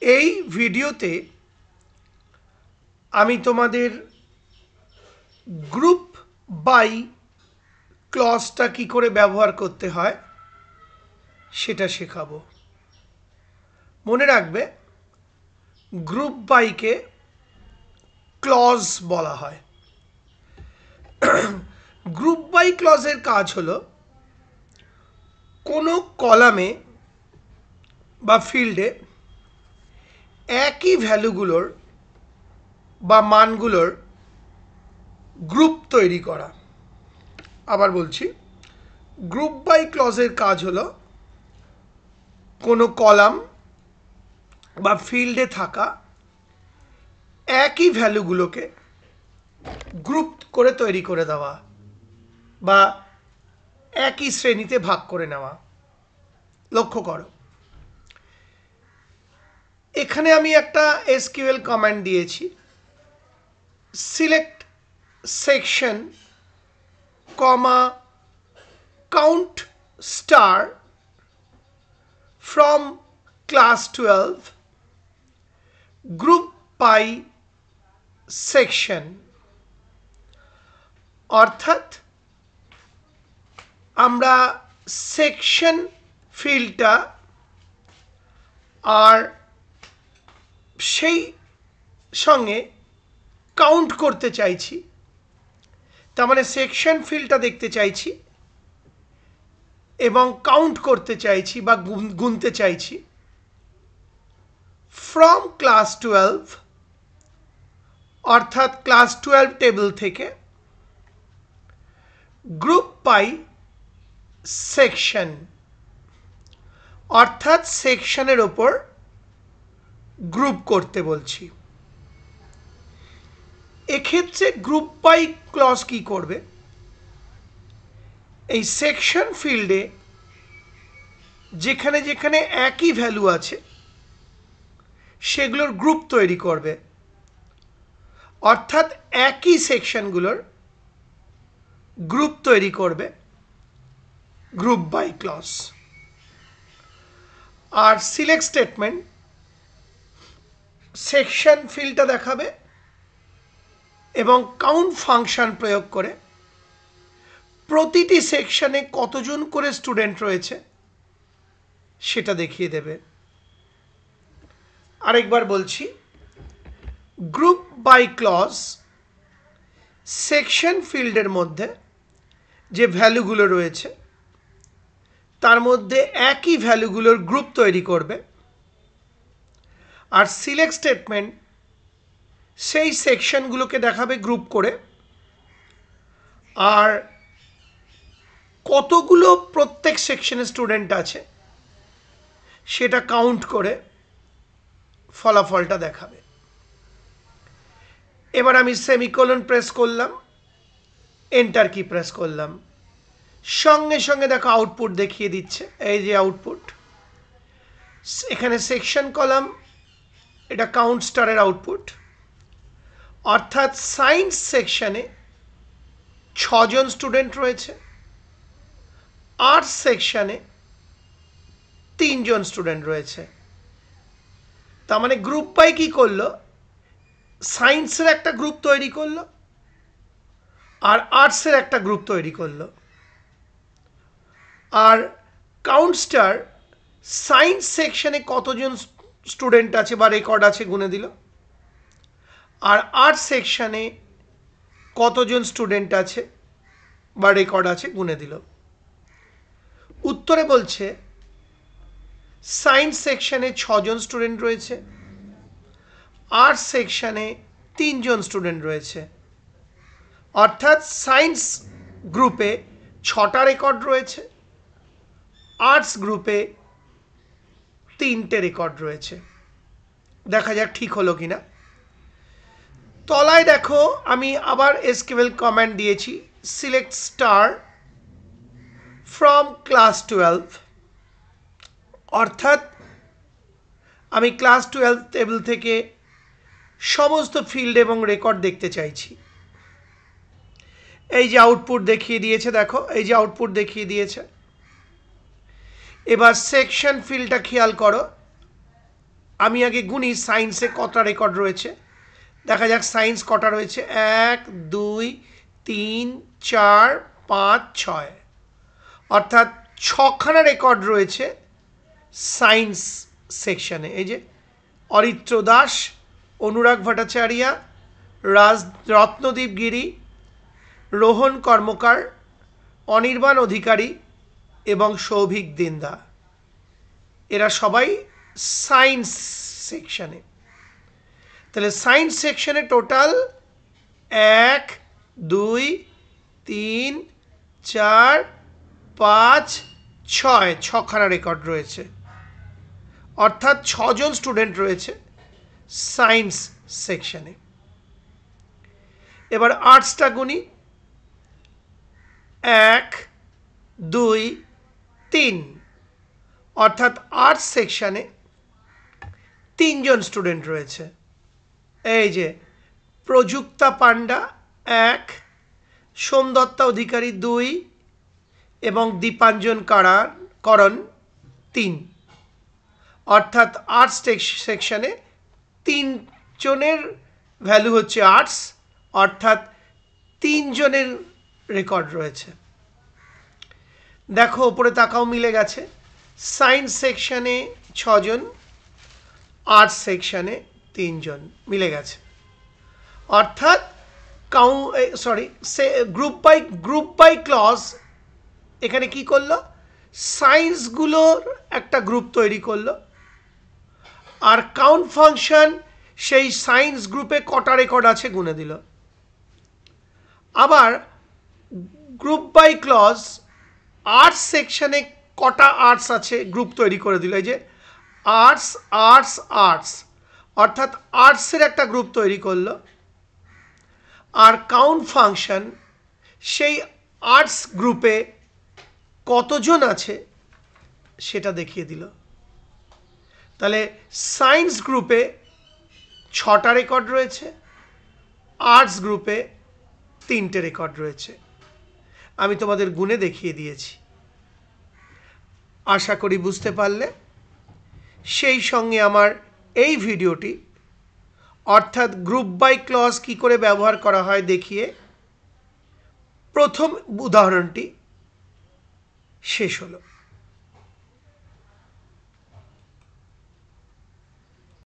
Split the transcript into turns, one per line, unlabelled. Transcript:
এই ভিডিওতে আমি তোমাদের গ্রুপ বাই ক্লজটা কি করে ব্যবহার করতে হয় সেটা শেখাবো। মনে রাখবে, গ্রুপ বাইকে ক্লজ বলা হয়। গ্রুপ বাই ক্লজের কাজ হলো কোনো কলামে বা ফিল্ডে একই ভ্যালুগুলোর বা মানগুলোর গ্রুপ তৈরি করা। আবার বলছি, গ্রুপ বাই ক্লজের কাজ হলো কোনো কলাম বা ফিল্ডে থাকা একই ভ্যালুগুলোকে গ্রুপ করে তৈরি করে দেওয়া বা একই শ্রেণীতে ভাগ করে নেওয়া। লক্ষ্য করো, এখানে আমি একটা এসকিউএল কমান্ড দিয়েছি, select section comma count star from class 12 group by section. অর্থাৎ আমরা সেকশন ফিল্ডটা আর সেই সঙ্গে কাউন্ট করতে চাইছি, তার মানে সেকশন ফিল্ডটা দেখতে চাইছি এবং কাউন্ট করতে চাইছি বা গুনতে চাইছি ফ্রম ক্লাস 12, অর্থাৎ ক্লাস 12 টেবিল থেকে গ্রুপ বাই সেকশন, অর্থাৎ সেকশনের ওপর গ্রুপ করতে বলছি। এক্ষেত্রে গ্রুপ বাই ক্লজ কি করবে, এই সেকশন ফিল্ডে যেখানে যেখানে একই ভ্যালু আছে সেগুলোর গ্রুপ তৈরি করবে, অর্থাৎ একই সেকশনগুলোর গ্রুপ তৈরি করবে গ্রুপ বাই ক্লজ। আর সিলেক্ট স্টেটমেন্ট সেকশন ফিল্ডটা দেখাবে এবং কাউন্ট ফাংশন প্রয়োগ করে প্রতিটি সেকশনে কতজন করে স্টুডেন্ট রয়েছে সেটা দেখিয়ে দেবে। আরেকবার বলছি, গ্রুপ বাই ক্লজ সেকশন ফিল্ডের মধ্যে যে ভ্যালুগুলো রয়েছে তার মধ্যে একই ভ্যালুগুলোর গ্রুপ তৈরি করবে। আর সিলেক্ট স্টেটমেন্ট সেই সেকশনগুলোকে দেখাবে গ্রুপ করে, আর কতগুলো প্রত্যেক সেকশনে স্টুডেন্ট আছে সেটা কাউন্ট করে ফলাফলটা দেখাবে। এবার আমি সেমিকোলন প্রেস করলাম, এন্টার কি প্রেস করলাম, সঙ্গে সঙ্গে দেখো আউটপুট দেখিয়ে দিচ্ছে। এই যে আউটপুট, এখানে সেকশন কলাম, এটা কাউন্ট স্টারের আউটপুট। অর্থাৎ সায়েন্স সেকশনে 6 জন স্টুডেন্ট রয়েছে, আর্টস সেকশনে 3 জন স্টুডেন্ট রয়েছে। তার মানে গ্রুপ বাই কি করলো, সায়েন্সের একটা গ্রুপ তৈরি করলো আর আর্টসের একটা গ্রুপ তৈরি করলো। আর কাউন্ট স্টার সায়েন্স সেকশনে কতজন স্টুডেন্ট আছে বা রেকর্ড আছে গুনে দিল, আর আর্টস সেকশনে কতজন স্টুডেন্ট আছে বা রেকর্ড আছে গুনে দিল। উত্তরে বলছে সায়েন্স সেকশনে 6 জন স্টুডেন্ট রয়েছে, আর্টস সেকশনে 3 জন স্টুডেন্ট রয়েছে। অর্থাৎ সায়েন্স গ্রুপে 6টা রেকর্ড রয়েছে, আর্টস গ্রুপে 3টে রেকর্ড রয়েছে। দেখা যাক ঠিক হলো কিনা। তলায় দেখো আমি আবার এসকিউএল কমান্ড দিয়েছি, সিলেক্ট স্টার ফ্রম ক্লাস 12, অর্থাৎ আমি ক্লাস 12 টেবিল থেকে সমস্ত ফিল্ড এবং রেকর্ড দেখতে চাইছি। এই যে আউটপুট দেখিয়ে দিয়েছে, দেখো এই যে আউটপুট দেখিয়ে দিয়েছে। এবার সেকশন ফিল্ডটা খেয়াল করো, আমি আগে গুনি সায়েন্সে কটা রেকর্ড রয়েছে। দেখা যাক সায়েন্স কটা রয়েছে, 1 2 3 4 5 6, অর্থাৎ 6খানা রেকর্ড রয়েছে সায়েন্স সেকশনে। এই যে অরিত্র দাস, অনুরাগ ভট্টাচার্য, রত্নদীপ গিরি, রোহন কর্মকার, অনির্বাণ অধিকারী এবং সৌভিক দিন্দা, এরা সবাই সায়েন্স সেকশনে। তাহলে সায়েন্স সেকশনে টোটাল 1 2 3 4 5 6, 6খানা রেকর্ড রয়েছে, অর্থাৎ 6জন স্টুডেন্ট রয়েছে সায়েন্স সেকশনে। এবার আর্টসটা গুনি, 1 2 3, অর্থাৎ আর্টস সেকশনে 3জন স্টুডেন্ট রয়েছে। এই যে প্রযুক্তা পান্ডা 1, সোমদত্তা অধিকারী 2 এবং দীপাঞ্জন করণ 3, অর্থাৎ আর্টস সেকশনে 3 জনের ভ্যালু হচ্ছে আর্টস, অর্থাৎ 3 জনের রেকর্ড রয়েছে। দেখো ওপরে তাকাও, মিলে গেছে। সায়েন্স সেকশনে 6 জন, আর্টস সেকশনে 3 জন, মিলে গেছে। অর্থাৎ গ্রুপ বাই ক্লজ এখানে কি করলো, সায়েন্সগুলোর একটা গ্রুপ তৈরি করলো, আর কাউন্ট ফাংশন সেই সায়েন্স গ্রুপে কটা রেকর্ড আছে গুনে দিল। আবার গ্রুপ বাই ক্লজ আর্টস সেকশনে কটা আর্টস আছে গ্রুপ তৈরি করে দিল। এই যে আর্টস আর্টস আর্টস, অর্থাৎ আর্টসের একটা গ্রুপ তৈরি করলো, আর কাউন্ট ফাংশন সেই আর্টস গ্রুপে কতজন আছে সেটা দেখিয়ে দিল। তাহলে সায়েন্স গ্রুপে 6টা রেকর্ড রয়েছে, আর্টস গ্রুপে 3টে রেকর্ড রয়েছে। আমি তোমাদের গুণে দেখিয়ে দিয়েছি, আশা করি বুঝতে পারলে। সেই সঙ্গে আমার এই ভিডিওটি, অর্থাৎ গ্রুপ বাই ক্লজ কী করে ব্যবহার করা হয় দেখিয়ে প্রথম উদাহরণটি শেষ হলো।